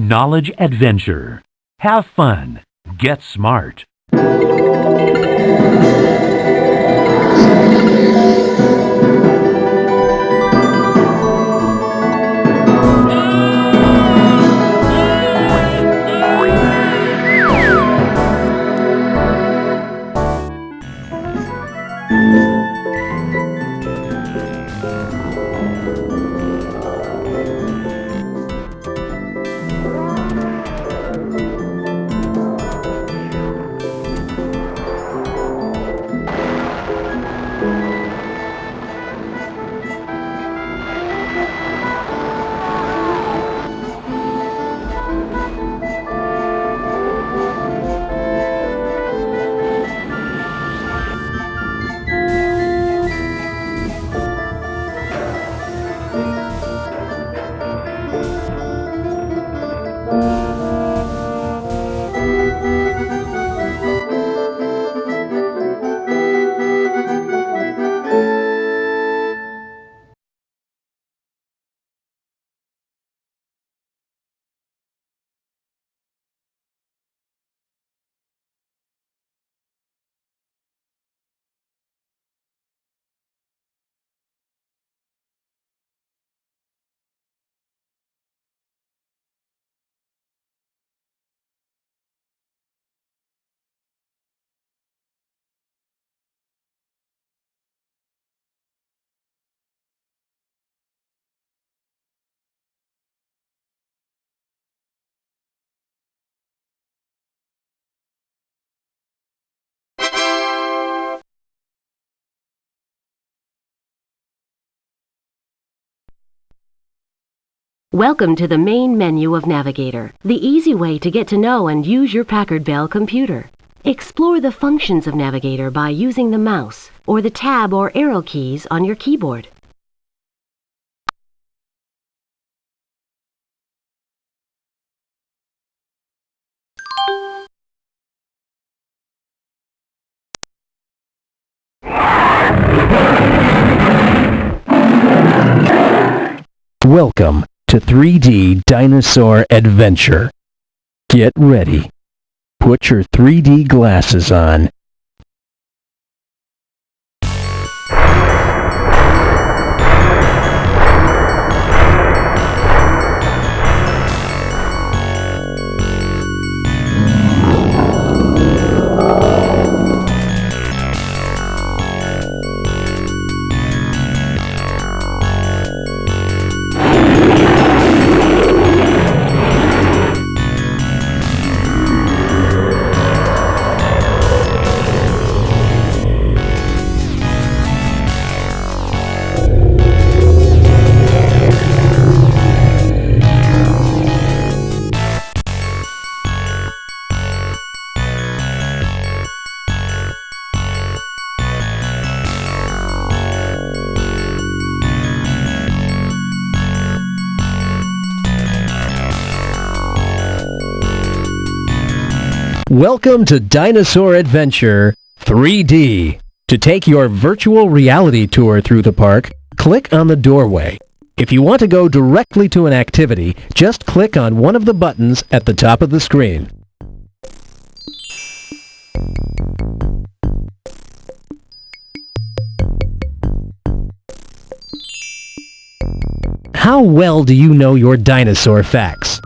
Knowledge Adventure. Have fun. Get smart. Welcome to the main menu of Navigator, the easy way to get to know and use your Packard Bell computer. Explore the functions of Navigator by using the mouse or the tab or arrow keys on your keyboard. Welcome to 3D Dinosaur Adventure. Get ready. Put your 3D glasses on. Welcome to Dinosaur Adventure 3D. To take your virtual reality tour through the park, click on the doorway. If you want to go directly to an activity, just click on one of the buttons at the top of the screen. How well do you know your dinosaur facts?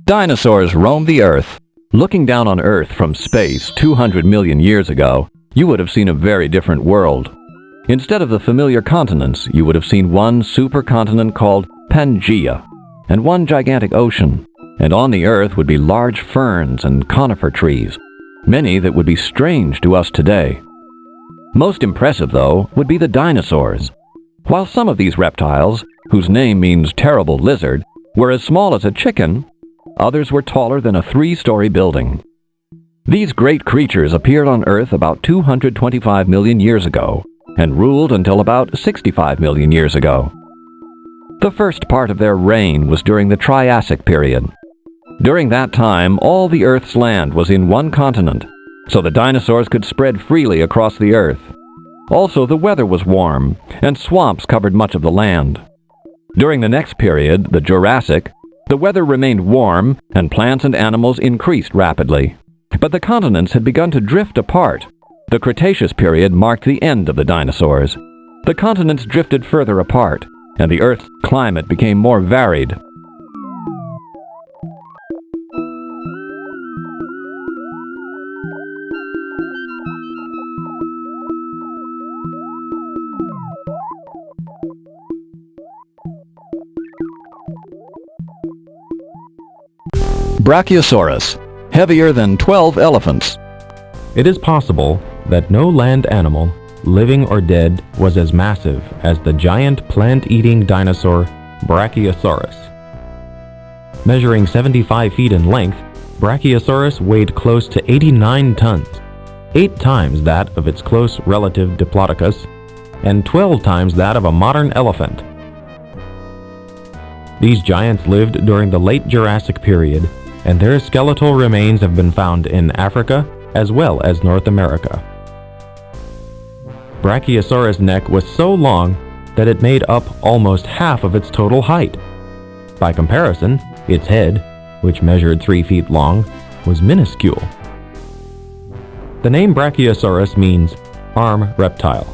Dinosaurs roamed the Earth. Looking down on Earth from space 200 million years ago, you would have seen a very different world. Instead of the familiar continents, you would have seen one supercontinent called Pangaea, and one gigantic ocean. And on the Earth would be large ferns and conifer trees, many that would be strange to us today. Most impressive, though, would be the dinosaurs. While some of these reptiles, whose name means terrible lizard, were as small as a chicken, others were taller than a 3-story building. These great creatures appeared on Earth about 225 million years ago and ruled until about 65 million years ago. The first part of their reign was during the Triassic period. During that time, all the Earth's land was in one continent, so the dinosaurs could spread freely across the Earth. Also, the weather was warm, and swamps covered much of the land. During the next period, the Jurassic, the weather remained warm, and plants and animals increased rapidly. But the continents had begun to drift apart. The Cretaceous period marked the end of the dinosaurs. The continents drifted further apart, and the Earth's climate became more varied. Brachiosaurus, heavier than 12 elephants. It is possible that no land animal, living or dead, was as massive as the giant plant-eating dinosaur Brachiosaurus. Measuring 75 feet in length, Brachiosaurus weighed close to 89 tons, 8 times that of its close relative Diplodocus, and 12 times that of a modern elephant. These giants lived during the late Jurassic period, and their skeletal remains have been found in Africa as well as North America. Brachiosaurus' neck was so long that it made up almost half of its total height. By comparison, its head, which measured 3 feet long, was minuscule. The name Brachiosaurus means arm reptile.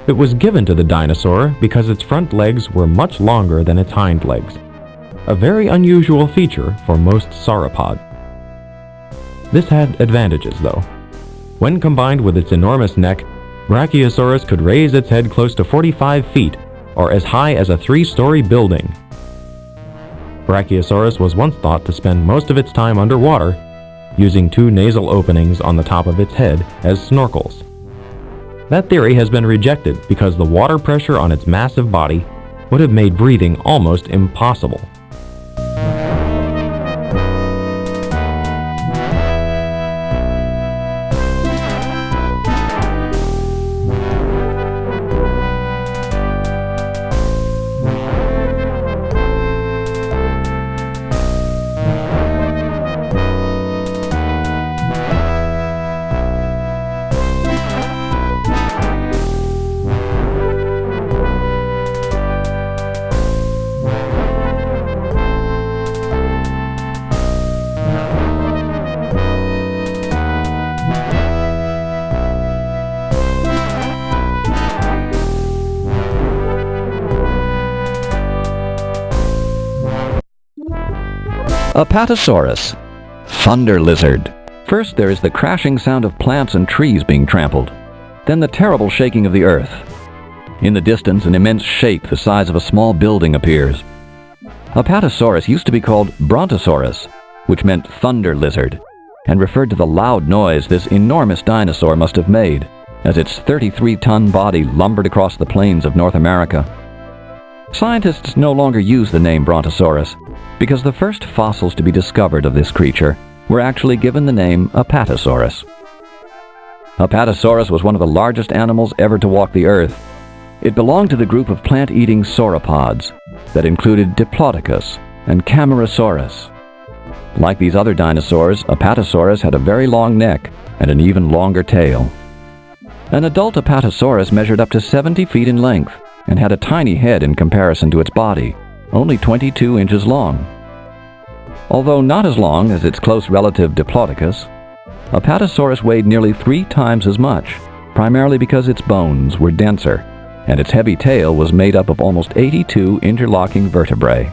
It was given to the dinosaur because its front legs were much longer than its hind legs, a very unusual feature for most sauropod. This had advantages, though. When combined with its enormous neck, Brachiosaurus could raise its head close to 45 feet, or as high as a 3-story building. Brachiosaurus was once thought to spend most of its time underwater, using 2 nasal openings on the top of its head as snorkels. That theory has been rejected because the water pressure on its massive body would have made breathing almost impossible. Apatosaurus, thunder lizard. First there is the crashing sound of plants and trees being trampled, then the terrible shaking of the earth. In the distance, an immense shape the size of a small building appears. Apatosaurus used to be called Brontosaurus, which meant thunder lizard, and referred to the loud noise this enormous dinosaur must have made as its 33-ton body lumbered across the plains of North America. Scientists no longer use the name Brontosaurus because the first fossils to be discovered of this creature were actually given the name Apatosaurus. Apatosaurus was one of the largest animals ever to walk the earth. It belonged to the group of plant-eating sauropods that included Diplodocus and Camarasaurus. Like these other dinosaurs, Apatosaurus had a very long neck and an even longer tail. An adult Apatosaurus measured up to 70 feet in length and had a tiny head in comparison to its body, only 22 inches long. Although not as long as its close relative Diplodocus, Apatosaurus weighed nearly 3 times as much, primarily because its bones were denser, and its heavy tail was made up of almost 82 interlocking vertebrae.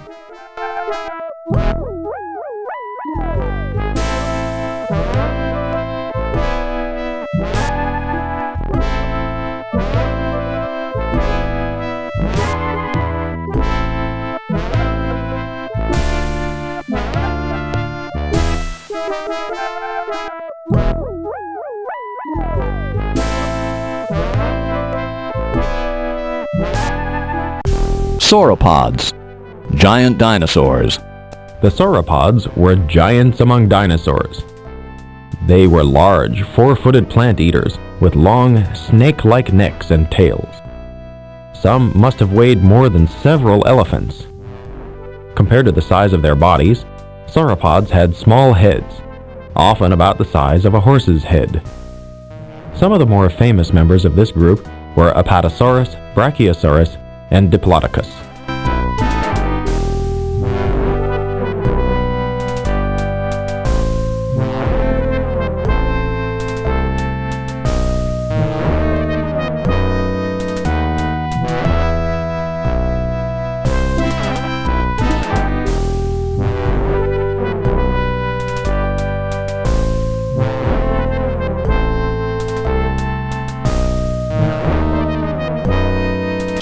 Sauropods, giant dinosaurs. The sauropods were giants among dinosaurs. They were large, 4-footed plant eaters with long, snake-like necks and tails. Some must have weighed more than several elephants. Compared to the size of their bodies, sauropods had small heads, often about the size of a horse's head. Some of the more famous members of this group were Apatosaurus, Brachiosaurus, and Diplodocus.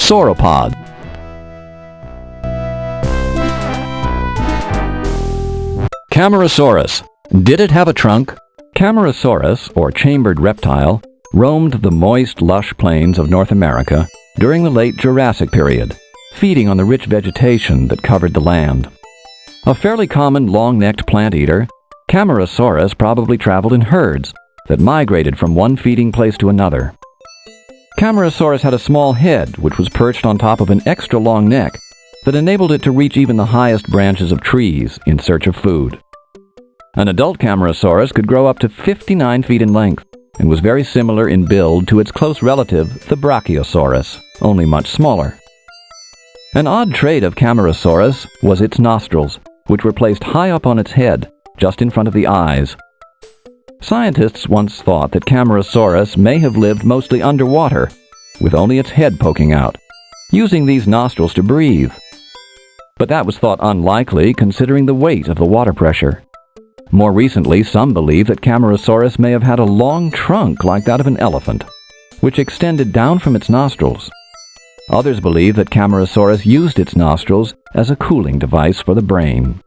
Sauropod. Camarasaurus. Did it have a trunk? Camarasaurus, or chambered reptile, roamed the moist, lush plains of North America during the late Jurassic period, feeding on the rich vegetation that covered the land. A fairly common long-necked plant eater, Camarasaurus probably traveled in herds that migrated from one feeding place to another. Camarasaurus had a small head which was perched on top of an extra long neck that enabled it to reach even the highest branches of trees in search of food. An adult Camarasaurus could grow up to 59 feet in length and was very similar in build to its close relative, the Brachiosaurus, only much smaller. An odd trait of Camarasaurus was its nostrils, which were placed high up on its head, just in front of the eyes. Scientists once thought that Camarasaurus may have lived mostly underwater, with only its head poking out, using these nostrils to breathe. But that was thought unlikely considering the weight of the water pressure. More recently, some believe that Camarasaurus may have had a long trunk like that of an elephant, which extended down from its nostrils. Others believe that Camarasaurus used its nostrils as a cooling device for the brain.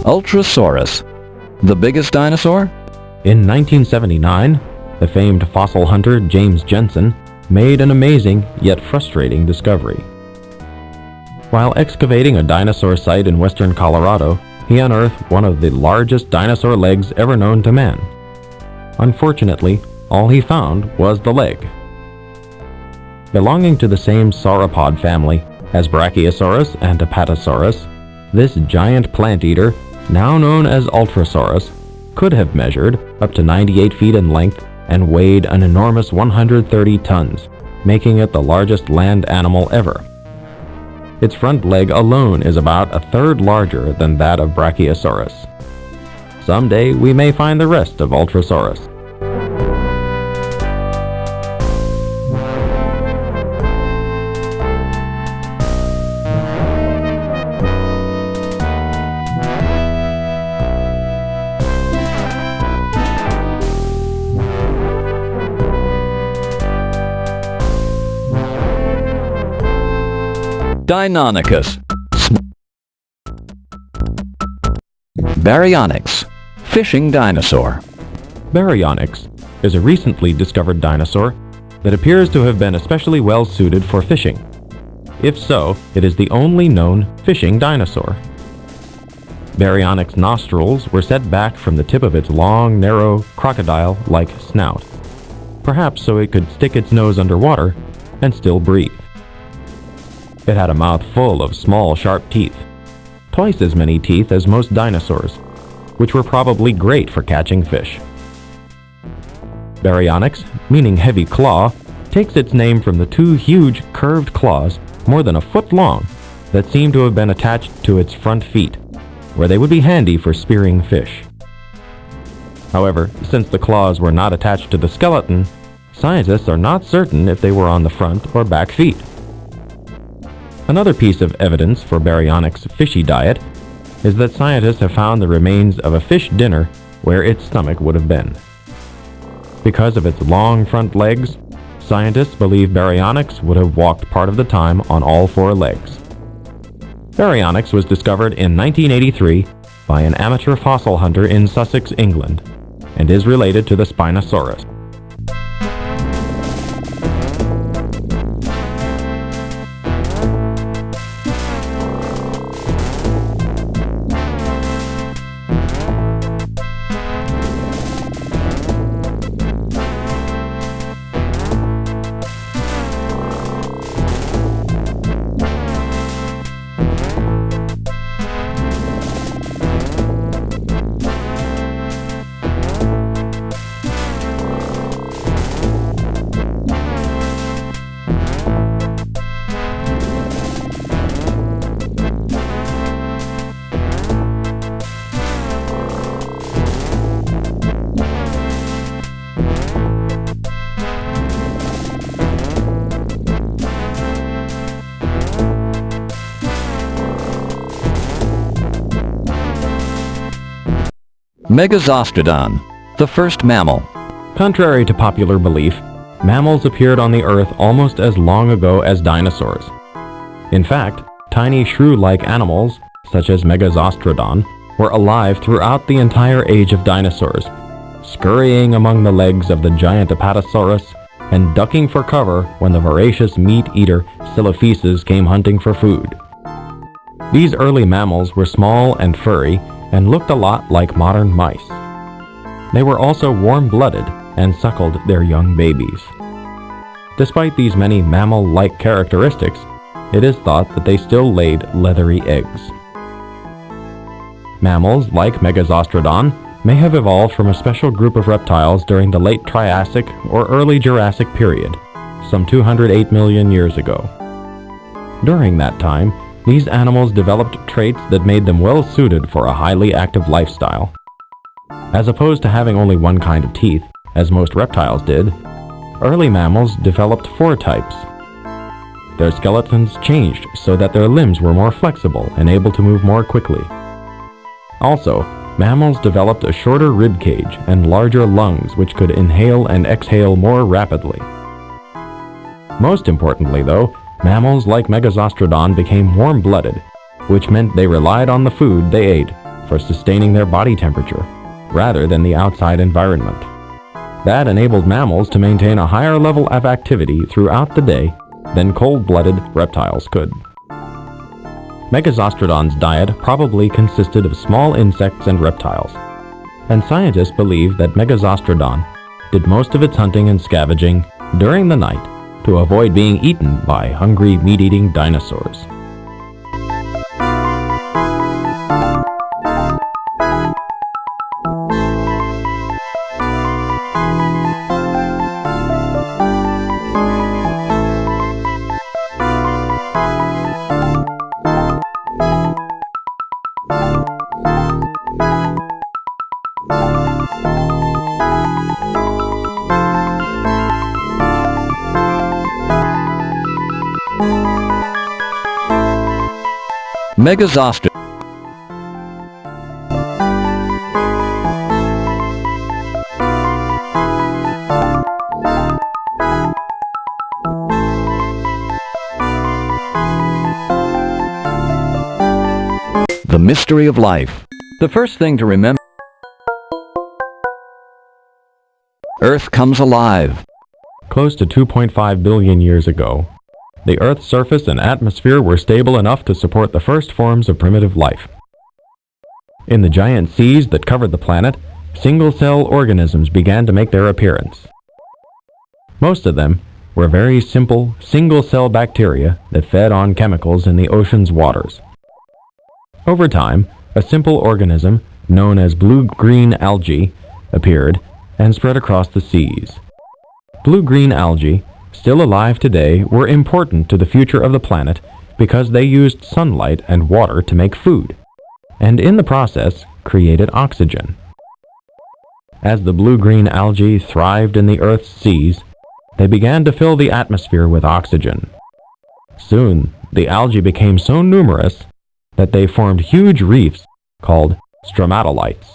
Ultra-soros. The biggest dinosaur? In 1979, the famed fossil hunter James Jensen made an amazing yet frustrating discovery. While excavating a dinosaur site in western Colorado, he unearthed one of the largest dinosaur legs ever known to man. Unfortunately, all he found was the leg. Belonging to the same sauropod family as Brachiosaurus and Apatosaurus, this giant plant eater, now known as Ultra-soros, could have measured up to 98 feet in length and weighed an enormous 130 tons, making it the largest land animal ever. Its front leg alone is about a third larger than that of Brachiosaurus. Someday we may find the rest of Ultra-soros. Deinonychus. Baryonyx. Fishing dinosaur. Baryonyx is a recently discovered dinosaur that appears to have been especially well suited for fishing. If so, it is the only known fishing dinosaur. Baryonyx nostrils were set back from the tip of its long, narrow, crocodile-like snout, perhaps so it could stick its nose underwater and still breathe. It had a mouth full of small, sharp teeth, twice as many teeth as most dinosaurs, which were probably great for catching fish. Baryonyx, meaning heavy claw, takes its name from the two huge curved claws more than a foot long that seem to have been attached to its front feet, where they would be handy for spearing fish. However, since the claws were not attached to the skeleton, scientists are not certain if they were on the front or back feet. Another piece of evidence for Baryonyx's fishy diet is that scientists have found the remains of a fish dinner where its stomach would have been. Because of its long front legs, scientists believe Baryonyx would have walked part of the time on all four legs. Baryonyx was discovered in 1983 by an amateur fossil hunter in Sussex, England, and is related to the Spinosaurus. Megazostrodon, the first mammal. Contrary to popular belief, mammals appeared on the Earth almost as long ago as dinosaurs. In fact, tiny shrew-like animals, such as Megazostrodon, were alive throughout the entire age of dinosaurs, scurrying among the legs of the giant Apatosaurus and ducking for cover when the voracious meat-eater Silophysis came hunting for food. These early mammals were small and furry and looked a lot like modern mice. They were also warm-blooded and suckled their young babies. Despite these many mammal-like characteristics, it is thought that they still laid leathery eggs. Mammals like Megazostrodon may have evolved from a special group of reptiles during the late Triassic or early Jurassic period, some 208 million years ago. During that time, these animals developed traits that made them well suited for a highly active lifestyle. As opposed to having only one kind of teeth, as most reptiles did, early mammals developed 4 types. Their skeletons changed so that their limbs were more flexible and able to move more quickly. Also, mammals developed a shorter rib cage and larger lungs which could inhale and exhale more rapidly. Most importantly though, mammals like Megazostrodon became warm-blooded, which meant they relied on the food they ate for sustaining their body temperature, rather than the outside environment. That enabled mammals to maintain a higher level of activity throughout the day than cold-blooded reptiles could. Megazostrodon's diet probably consisted of small insects and reptiles, and scientists believe that Megazostrodon did most of its hunting and scavenging during the night to avoid being eaten by hungry meat-eating dinosaurs. Megazostrodon. The mystery of life. The first thing to remember: Earth comes alive. Close to 2.5 billion years ago, the Earth's surface and atmosphere were stable enough to support the first forms of primitive life. In the giant seas that covered the planet, single-cell organisms began to make their appearance. Most of them were very simple, single-cell bacteria that fed on chemicals in the ocean's waters. Over time, a simple organism, known as blue-green algae, appeared and spread across the seas. Blue-green algae, still alive today, were important to the future of the planet because they used sunlight and water to make food, and in the process created oxygen. As the blue-green algae thrived in the Earth's seas, they began to fill the atmosphere with oxygen. Soon, the algae became so numerous that they formed huge reefs called stromatolites.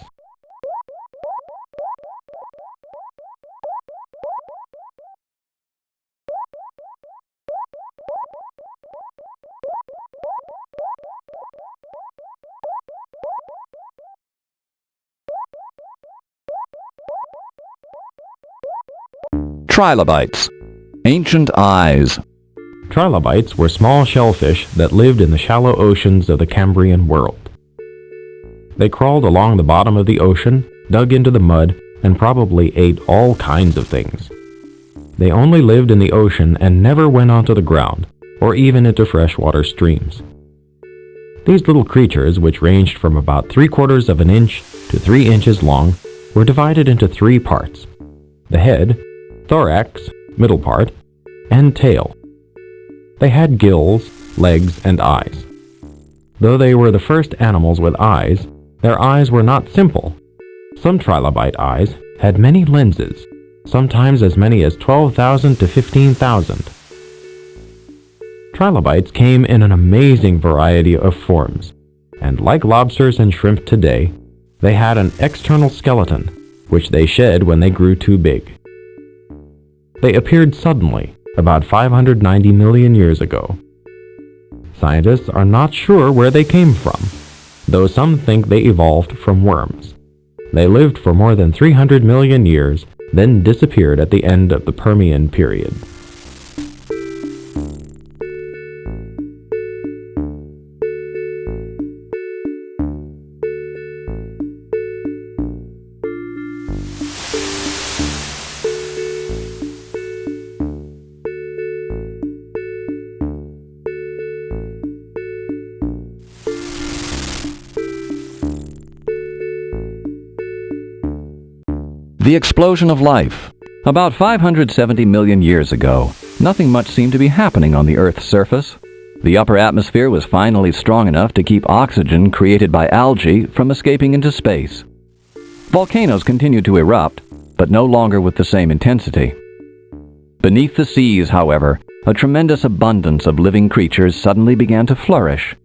Trilobites. Ancient eyes. Trilobites were small shellfish that lived in the shallow oceans of the Cambrian world. They crawled along the bottom of the ocean, dug into the mud, and probably ate all kinds of things. They only lived in the ocean and never went onto the ground, or even into freshwater streams. These little creatures, which ranged from about 3/4 of an inch to 3 inches long, were divided into 3 parts: the head, thorax, middle part, and tail. They had gills, legs, and eyes. Though they were the first animals with eyes, their eyes were not simple. Some trilobite eyes had many lenses, sometimes as many as 12,000 to 15,000. Trilobites came in an amazing variety of forms, and like lobsters and shrimp today, They had an external skeleton, which they shed when they grew too big. They appeared suddenly, about 590 million years ago. Scientists are not sure where they came from, though some think they evolved from worms. They lived for more than 300 million years, then disappeared at the end of the Permian period. The explosion of life. About 570 million years ago, nothing much seemed to be happening on the Earth's surface. The upper atmosphere was finally strong enough to keep oxygen created by algae from escaping into space. Volcanoes continued to erupt, but no longer with the same intensity. Beneath the seas, however, a tremendous abundance of living creatures suddenly began to flourish.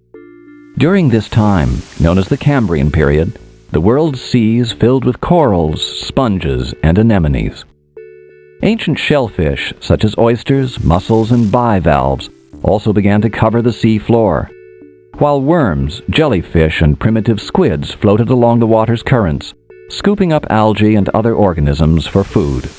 During this time, known as the Cambrian period, the world's seas filled with corals, sponges, and anemones. Ancient shellfish, such as oysters, mussels, and bivalves, also began to cover the sea floor, while worms, jellyfish, and primitive squids floated along the water's currents, scooping up algae and other organisms for food.